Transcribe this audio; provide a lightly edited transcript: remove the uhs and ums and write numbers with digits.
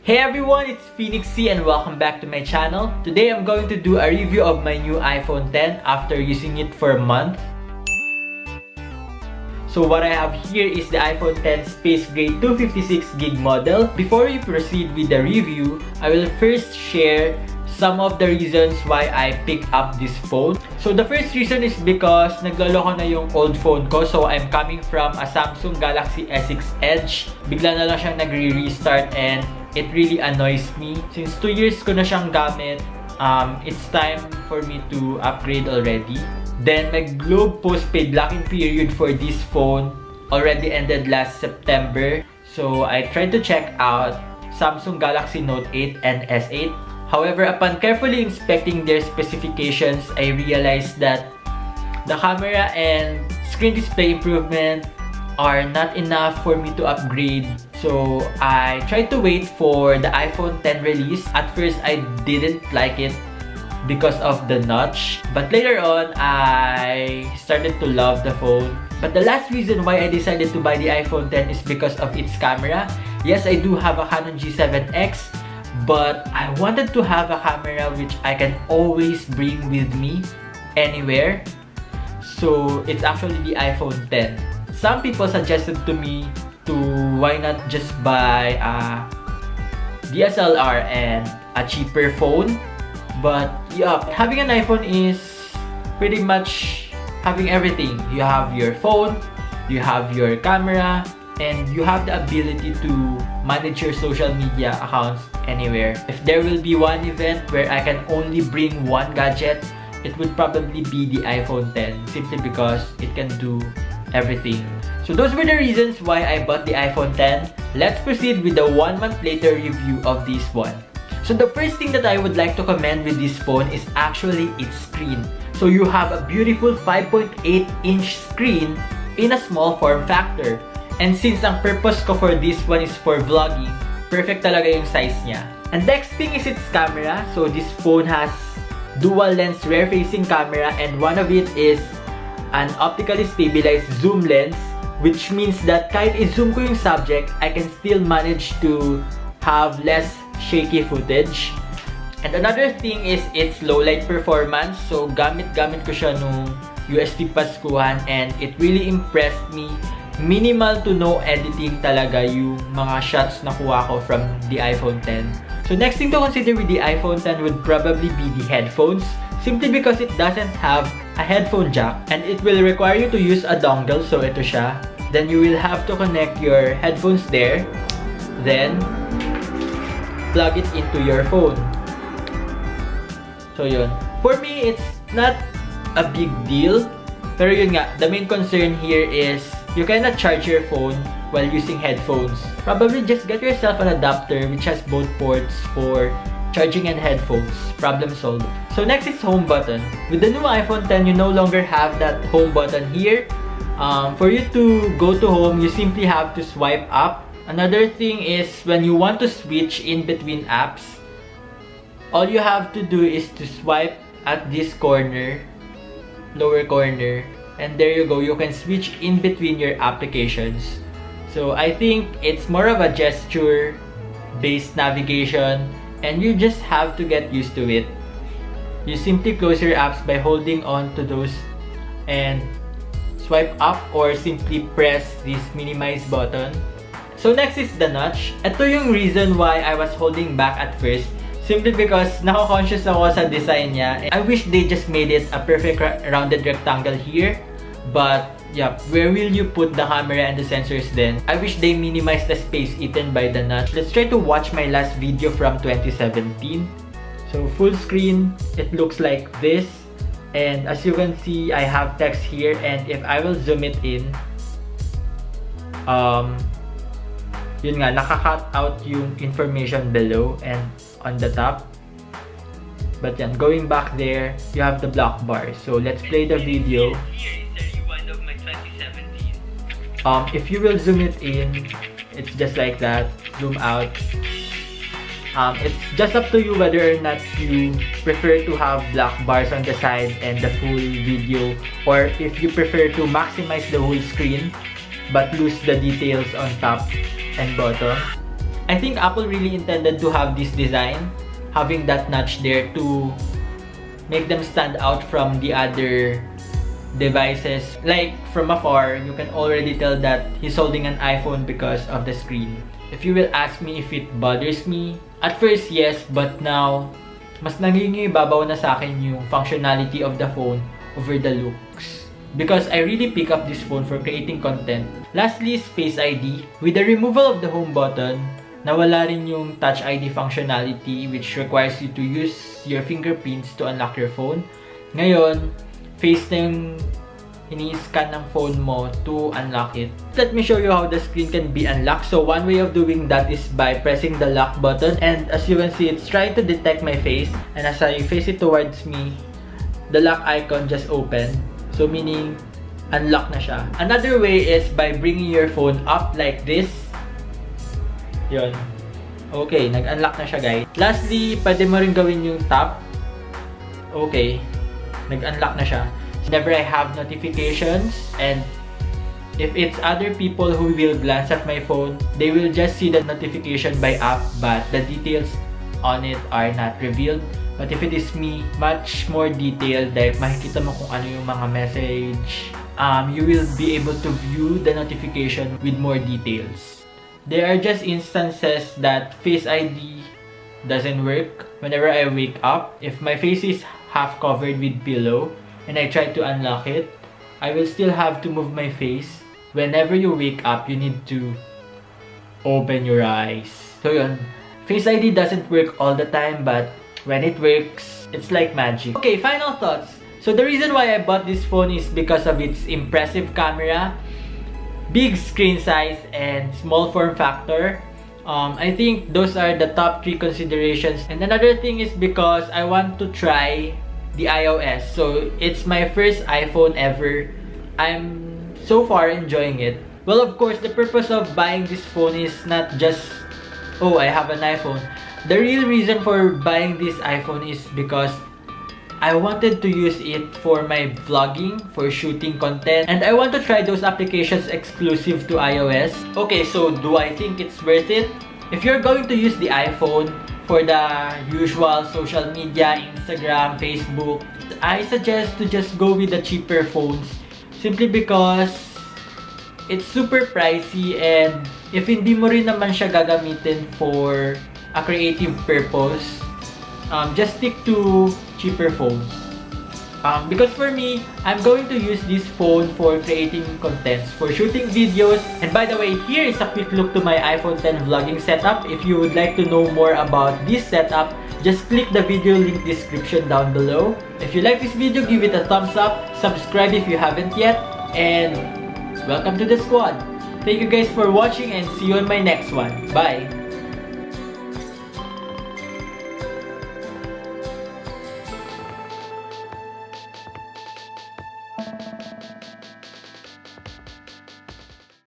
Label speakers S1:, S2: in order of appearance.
S1: Hey everyone, it's Phoenix C and welcome back to my channel. Today I'm going to do a review of my new iPhone 10 after using it for a month. So what I have here is the iPhone 10 Space Gray 256GB model. Before we proceed with the review, I will first share some of the reasons why I picked up this phone. So the first reason is because nagloloko na yung old phone ko. So I'm coming from a Samsung Galaxy S6 Edge. Bigla na lang siyang nagre-restart and it really annoys me. Since 2 years ko na siyang gamit, it's time for me to upgrade already. Then my Globe postpaid locking period for this phone already ended last September. So I tried to check out Samsung Galaxy Note 8 and S8. However, upon carefully inspecting their specifications, I realized that the camera and screen display improvement are not enough for me to upgrade. So I tried to wait for the iPhone 10 release. At first, I didn't like it because of the notch. But later on, I started to love the phone. But the last reason why I decided to buy the iPhone 10 is because of its camera. Yes, I do have a Canon G7X. But I wanted to have a camera which I can always bring with me anywhere. So it's actually the iPhone 10. Some people suggested to me to why not just buy a DSLR and a cheaper phone. But yeah, having an iPhone is pretty much having everything. You have your phone, you have your camera, and you have the ability to manage your social media accounts anywhere. If there will be one event where I can only bring one gadget, it would probably be the iPhone 10, simply because it can do everything. So those were the reasons why I bought the iPhone 10. Let's proceed with the 1 month later review of this one. So the first thing that I would like to commend with this phone is actually its screen. So you have a beautiful 5.8-inch screen in a small form factor. And since ang purpose ko for this one is for vlogging, perfect talaga yung size niya. And next thing is its camera. So this phone has dual lens rear facing camera, and one of it is an optically stabilized zoom lens, which means that kahit i-zoom ko yung subject, I can still manage to have less shaky footage. And another thing is its low light performance. So gamit ko siya nung USB paskuhan and it really impressed me. Minimal to no editing talaga yung mga shots na kuha ko from the iPhone 10. So next thing to consider with the iPhone 10 would probably be the headphones, simply because it doesn't have a headphone jack and it will require you to use a dongle. So ito siya. Then you will have to connect your headphones there, then plug it into your phone. So yun. For me, it's not a big deal. Pero yun nga, the main concern here is you cannot charge your phone while using headphones. Probably just get yourself an adapter which has both ports for charging and headphones. Problem solved. So next is home button. With the new iPhone 10, you no longer have that home button here. For you to go to home, you simply have to swipe up. Another thing is when you want to switch in between apps, all you have to do is to swipe at this corner, lower corner, and there you go, you can switch in between your applications. So I think it's more of a gesture-based navigation and you just have to get used to it. You simply close your apps by holding on to those and swipe up or simply press this minimize button. So next is the notch. Ito yung reason why I was holding back at first. Simply because nako-conscious ako sa design niya. I wish they just made it a perfect rounded rectangle here. But yeah, where will you put the camera and the sensors then? I wish they minimized the space eaten by the notch. Let's try to watch my last video from 2017. So full screen, it looks like this. And as you can see, I have text here. And if I will zoom it in, yun nga, naka-cut out yung information below and on the top. But yan, going back there, you have the black bar. So let's play the video. If you will zoom it in, it's just like that. Zoom out. It's just up to you whether or not you prefer to have black bars on the side and the full video, or if you prefer to maximize the whole screen but lose the details on top and bottom. I think Apple really intended to have this design, having that notch there to make them stand out from the other devices. Like from afar, you can already tell that he's holding an iPhone because of the screen. If you will ask me if it bothers me, at first yes, but now mas nangingibabaw na sa akin yung functionality of the phone over the looks. Because I really pick up this phone for creating content. Lastly is Face ID. With the removal of the home button, nawala rin yung Touch ID functionality which requires you to use your fingerprints to unlock your phone. Ngayon, face na yung ini-scan ng phone mo to unlock it. Let me show you how the screen can be unlocked. So one way of doing that is by pressing the lock button, and as you can see, it's trying to detect my face, and as I face it towards me, the lock icon just opened. So meaning, unlock na siya. Another way is by bringing your phone up like this. Yun. Okay, nag-unlock na siya, guys. Lastly, pwede mo rin gawin yung tap. Okay, nag-unlock na siya. Whenever I have notifications, and if it's other people who will glance at my phone, they will just see the notification by app, but the details on it are not revealed. But if it is me, much more detailed, dahil makikita mo kung ano yung mga message. You will be able to view the notification with more details. There are just instances that Face ID doesn't work whenever I wake up. If my face is half covered with pillow, and I try to unlock it, I will still have to move my face. Whenever you wake up, you need to open your eyes. So yun, Face ID doesn't work all the time, but when it works, it's like magic. Okay, final thoughts. So the reason why I bought this phone is because of its impressive camera, big screen size, and small form factor. I think those are the top 3 considerations. And another thing is because I want to try the iOS. So it's my first iPhone ever. I'm so far enjoying it. Well, of course, the purpose of buying this phone is not just, oh, I have an iPhone. The real reason for buying this iPhone is because I wanted to use it for my vlogging, for shooting content, and I want to try those applications exclusive to iOS. Okay, so do I think it's worth it? If you're going to use the iPhone for the usual social media, Instagram, Facebook, I suggest to just go with the cheaper phones simply because it's super pricey, and if hindi mo rin naman siya gagamitin for a creative purpose, just stick to cheaper phones. Because for me, I'm going to use this phone for creating contents, for shooting videos. And by the way, here is a quick look to my iPhone 10 vlogging setup. If you would like to know more about this setup, just click the video link description down below. If you like this video, give it a thumbs up, subscribe if you haven't yet, and welcome to the squad. Thank you guys for watching, and see you on my next one. Bye!